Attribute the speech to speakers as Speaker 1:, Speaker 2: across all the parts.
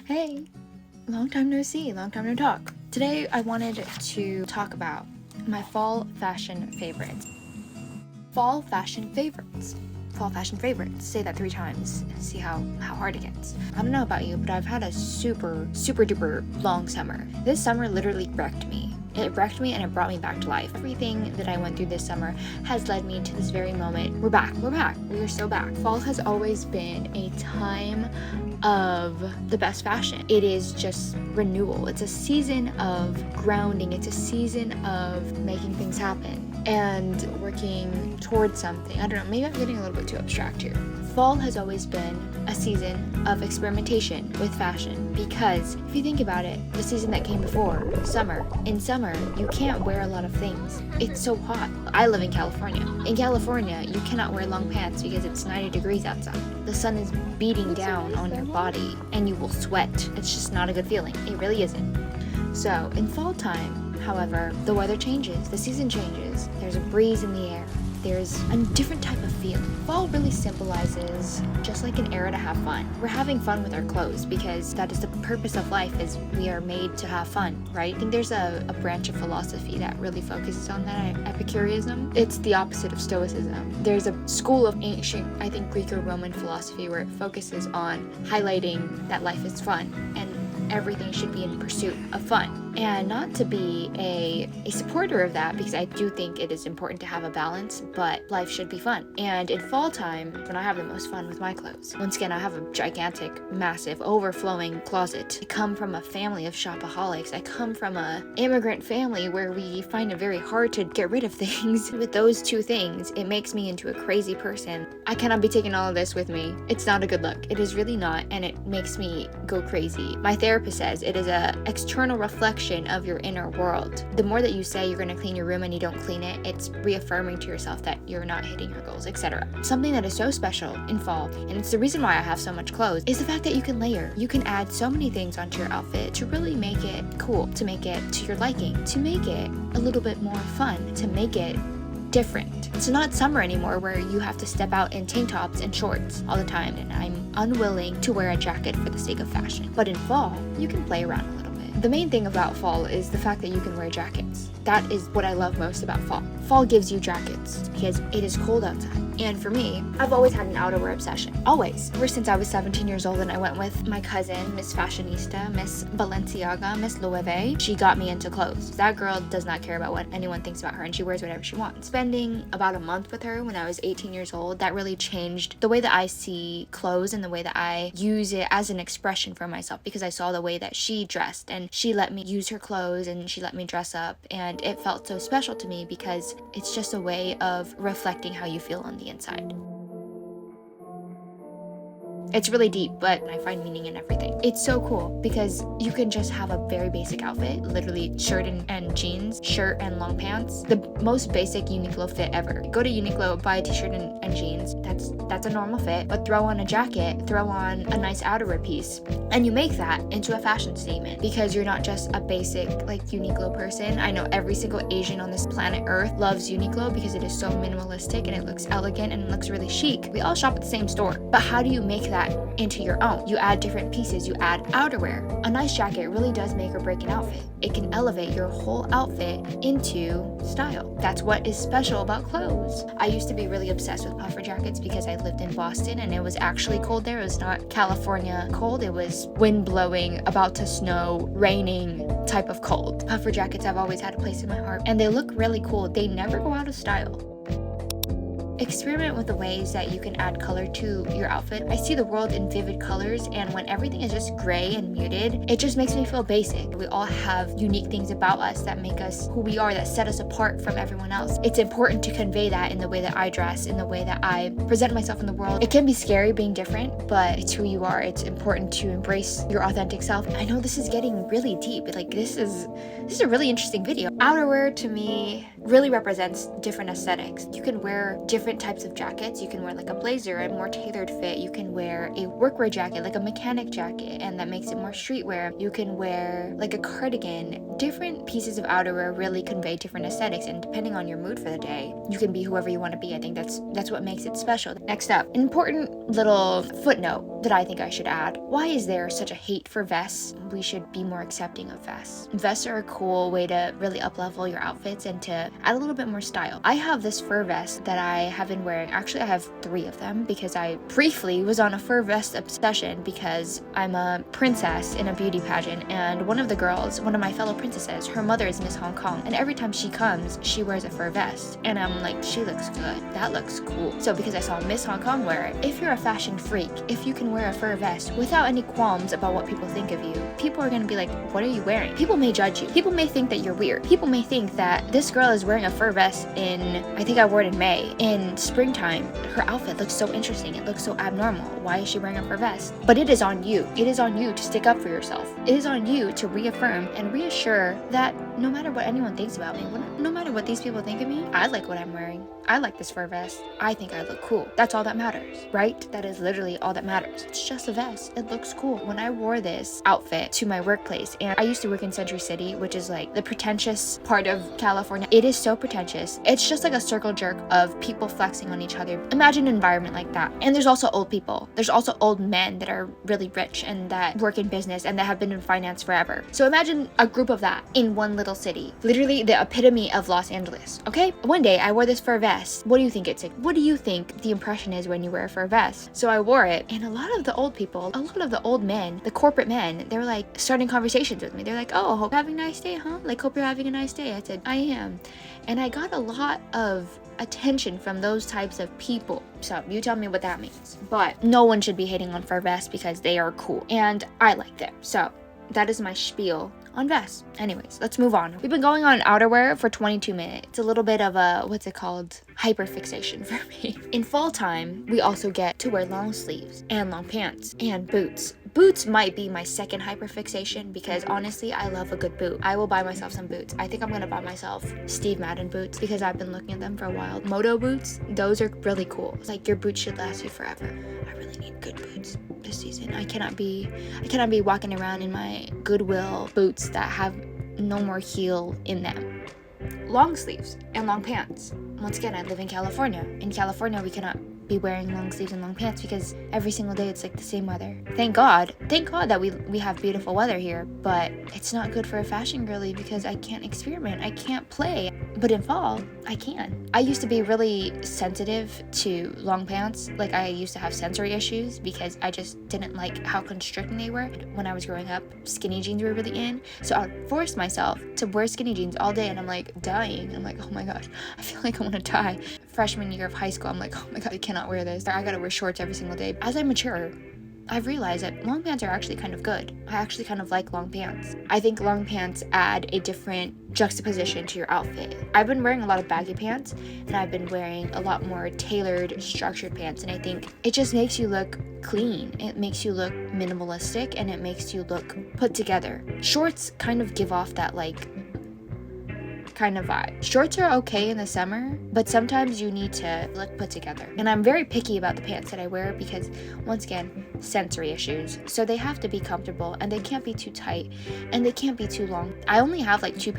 Speaker 1: Hey, long time no see, long time no talk. Today I wanted to talk about my fall fashion favorites. Fall fashion favorites. Fall fashion favorites. Say that 3 times. See how hard it gets. I don't know about you, but I've had a super duper long summer. This summer literally wrecked me. It wrecked me and it brought me back to life. Everything that I went through this summer has led me to this very moment. We're back. We are so back. Fall has always been a time of the best fashion. It is just renewal. It's a season of grounding. It's a season of making things happen and working towards something. I don't know, maybe I'm getting a little bit too abstract here. Fall has always been a season of experimentation with fashion because if you think about it, the season that came before, summer. In summer, you can't wear a lot of things. It's so hot. I live in California. In California, you cannot wear long pants because it's 90 degrees outside. The sun is beating down on your body and you will sweat. It's just not a good feeling. It really isn't. So in fall time, however, the weather changes, the season changes, there's a breeze in the air, there's a different type of feeling. Fall really symbolizes just like an era to have fun. We're having fun with our clothes because that is the purpose of life, is we are made to have fun, right? I think there's a branch of philosophy that really focuses on that, Epicureanism. It's the opposite of Stoicism. There's a school of ancient, I think Greek or Roman philosophy where it focuses on highlighting that life is fun and everything should be in pursuit of fun. And not to be a supporter of that, because I do think it is important to have a balance, but life should be fun. And in fall time, when I have the most fun with my clothes, once again, I have a gigantic, massive, overflowing closet. I come from a family of shopaholics. I come from a immigrant family where we find it very hard to get rid of things. With those two things, it makes me into a crazy person. I cannot be taking all of this with me. It's not a good look. It is really not, and it makes me go crazy. My therapist says it is an external reflection of your inner world. The more that you say you're going to clean your room and you don't clean it, it's reaffirming to yourself that you're not hitting your goals, etc. Something that is so special in fall, and it's the reason why I have so much clothes, is the fact that you can layer. You can add so many things onto your outfit to really make it cool, to make it to your liking, to make it a little bit more fun, to make it different. It's not summer anymore where you have to step out in tank tops and shorts all the time, and I'm unwilling to wear a jacket for the sake of fashion. But in fall, you can play around a little bit. The main thing about fall is the fact that you can wear jackets. That is what I love most about fall. Fall gives you jackets because it is cold outside. And for me, I've always had an outerwear obsession. Always. Ever since I was 17 years old and I went with my cousin, Miss Fashionista, Miss Balenciaga, Miss Loewe. She got me into clothes. That girl does not care about what anyone thinks about her and she wears whatever she wants. Spending about a month with her when I was 18 years old, that really changed the way that I see clothes and the way that I use it as an expression for myself, because I saw the way that she dressed and she let me use her clothes and she let me dress up, and it felt so special to me because it's just a way of reflecting how you feel on the inside. It's really deep, but I find meaning in everything. It's so cool because you can just have a very basic outfit, literally shirt and jeans, shirt and long pants, the most basic Uniqlo fit ever. Go to Uniqlo, buy a t-shirt and jeans, that's a normal fit, but throw on a jacket, throw on a nice outerwear piece, and you make that into a fashion statement because you're not just a basic like Uniqlo person. I know every single Asian on this planet Earth loves Uniqlo because it is so minimalistic and it looks elegant and it looks really chic. We all shop at the same store, but how do you make that into your own? You add different pieces, you add outerwear. A nice jacket really does make or break an outfit. It can elevate your whole outfit into style. That's what is special about clothes. I used to be really obsessed with puffer jackets because I lived in Boston and it was actually cold there. It was not California cold, it was wind blowing, about to snow, raining type of cold. Puffer jackets have always had a place in my heart and they look really cool. They never go out of style. Experiment with the ways that you can add color to your outfit. I see the world in vivid colors, and when everything is just gray and muted, it just makes me feel basic. We all have unique things about us that make us who we are, that set us apart from everyone else. It's important to convey that in the way that I dress, in the way that I present myself in the world. It can be scary being different, but it's who you are. It's important to embrace your authentic self. I know this is getting really deep, but like this is a really interesting video. Outerwear to me really represents different aesthetics. You can wear different types of jackets. You can wear like a blazer, a more tailored fit. You can wear a workwear jacket, like a mechanic jacket, and that makes it more streetwear. You can wear like a cardigan. Different pieces of outerwear really convey different aesthetics, and depending on your mood for the day, you can be whoever you want to be. I think that's what makes it special. Next up, an important little footnote. that I think I should add. Why is there such a hate for vests? We should be more accepting of vests. Vests are a cool way to really up-level your outfits and to add a little bit more style. I have this fur vest that I have been wearing. Actually, I have 3 of them because I briefly was on a fur vest obsession because I'm a princess in a beauty pageant, and one of my fellow princesses, her mother is Miss Hong Kong, and every time she comes, she wears a fur vest, and I'm like, she looks good. That looks cool. So because I saw Miss Hong Kong wear it, if you're a fashion freak, if you can wear a fur vest without any qualms about what people think of you, people are gonna be like, what are you wearing? People may judge you. People may think that you're weird. People may think that this girl is wearing a fur vest I think I wore it in May. In springtime, her outfit looks so interesting. It looks so abnormal. Why is she wearing a fur vest? But it is on you. It is on you to stick up for yourself. It is on you to reaffirm and reassure that no matter what anyone thinks about me, no matter what these people think of me, I like what I'm wearing. I like this fur vest. I think I look cool. That's all that matters, right? That is literally all that matters. It's just a vest. It looks cool. When I wore this outfit to my workplace, and I used to work in Century City, which is like the pretentious part of California. It is so pretentious. It's just like a circle jerk of people flexing on each other. Imagine an environment like that. And there's also old people. There's also old men that are really rich and that work in business and that have been in finance forever. So imagine a group of that in one little city. Literally the epitome of Los Angeles, okay? One day I wore this fur vest. What do you think it's like? What do you think the impression is when you wear a fur vest? So I wore it, and a lot of the old people, a lot of the old men, the corporate men, they were like starting conversations with me. They're like, oh, hope you're having a nice day, huh? Like, hope you're having a nice day. I said, I am. And I got a lot of attention from those types of people. So you tell me what that means. But no one should be hating on fur vests because they are cool, and I like them. So that is my spiel on vests. Anyways, let's move on. We've been going on outerwear for 22 minutes. It's a little bit of a, what's it called? Hyperfixation for me. In fall time, we also get to wear long sleeves and long pants and boots. Boots might be my second hyperfixation because honestly, I love a good boot. I will buy myself some boots. I think I'm gonna buy myself Steve Madden boots because I've been looking at them for a while. Moto boots, those are really cool. It's like your boots should last you forever. I really need good boots this season. I cannot be walking around in my Goodwill boots that have no more heel in them. Long sleeves and long pants. Once again, I live in California. In California, we cannot be wearing long sleeves and long pants because every single day it's like the same weather. Thank God that we have beautiful weather here, but it's not good for a fashion girly because I can't experiment, I can't play. But in fall, I can. I used to be really sensitive to long pants. Like, I used to have sensory issues because I just didn't like how constricting they were. When I was growing up, skinny jeans were really in, so I would force myself to wear skinny jeans all day, and I'm like dying. I'm like, oh my gosh, I feel like I want to die. Freshman year of high school, I'm like, oh my god, I cannot wear this. I gotta wear shorts every single day. As I mature, I've realized that long pants are actually kind of good. I actually kind of like long pants. I think long pants add a different juxtaposition to your outfit. I've been wearing a lot of baggy pants, and I've been wearing a lot more tailored, structured pants, and I think it just makes you look clean. It makes you look minimalistic, and it makes you look put together. Shorts kind of give off that like kind of vibe. Shorts are okay in the summer, but sometimes you need to look put together. And I'm very picky about the pants that I wear because, once again, sensory issues. So they have to be comfortable, and they can't be too tight, and they can't be too long. I only have like 2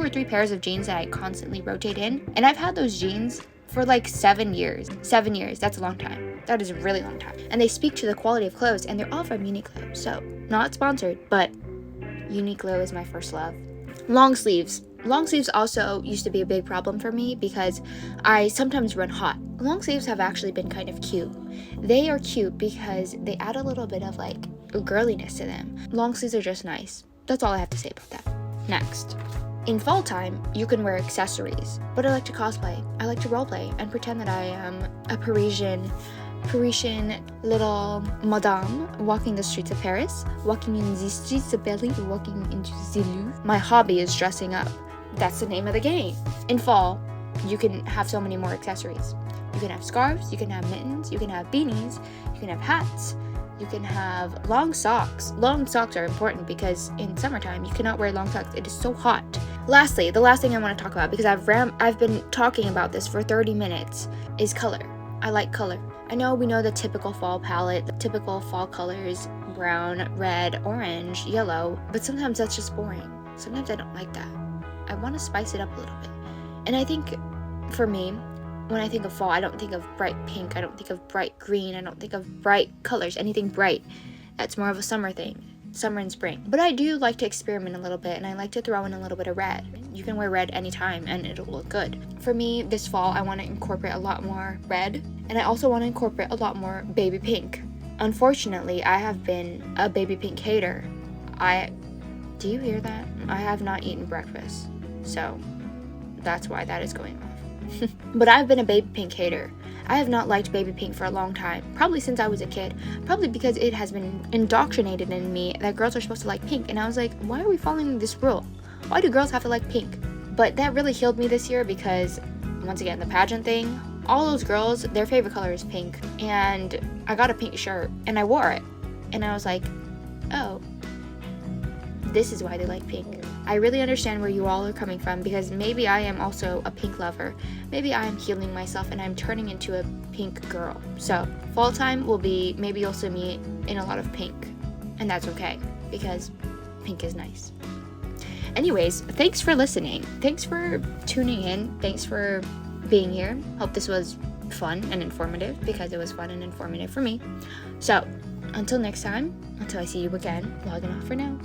Speaker 1: or 3 pairs of jeans that I constantly rotate in, and I've had those jeans for like 7 years. 7 years, that's a long time. That is a really long time. And they speak to the quality of clothes, and they're all from Uniqlo. So, not sponsored, but Uniqlo is my first love. Long sleeves. Long sleeves also used to be a big problem for me because I sometimes run hot. Long sleeves have actually been kind of cute. They are cute because they add a little bit of like girliness to them. Long sleeves are just nice. That's all I have to say about that. Next. In fall time, you can wear accessories, but I like to cosplay. I like to roleplay and pretend that I am a Parisian little madame walking the streets of Paris, walking in the streets of Paris, walking into the Louvre. My hobby is dressing up. That's the name of the game. In fall, you can have so many more accessories. You can have scarves, you can have mittens, you can have beanies, you can have hats, you can have long socks. Long socks are important because in summertime, you cannot wear long socks. It is so hot. Lastly, the last thing I want to talk about, because I've been talking about this for 30 minutes, is color. I like color. I know we know the typical fall palette, the typical fall colors, brown, red, orange, yellow, but sometimes that's just boring. Sometimes I don't like that. I want to spice it up a little bit. And I think, for me, when I think of fall, I don't think of bright pink, I don't think of bright green, I don't think of bright colors, anything bright. That's more of a summer thing, summer and spring. But I do like to experiment a little bit, and I like to throw in a little bit of red. You can wear red anytime and it'll look good. For me, this fall, I want to incorporate a lot more red, and I also want to incorporate a lot more baby pink. Unfortunately, I have been a baby pink hater. Do you hear that? I have not eaten breakfast, so that's why that is going off. But I've been a baby pink hater. I have not liked baby pink for a long time, probably since I was a kid, probably because it has been indoctrinated in me that girls are supposed to like pink, and I was like, why are we following this rule? Why do girls have to like pink? But that really healed me this year because, once again, the pageant thing, all those girls, their favorite color is pink, and I got a pink shirt, and I wore it, and I was like, oh, this is why they like pink. I really understand where you all are coming from, because maybe I am also a pink lover. Maybe I am healing myself and I'm turning into a pink girl. So fall time will be, maybe you'll see me in a lot of pink, and that's okay because pink is nice. Anyways, thanks for listening. Thanks for tuning in. Thanks for being here. Hope this was fun and informative, because it was fun and informative for me. So until next time, until I see you again, logging off for now.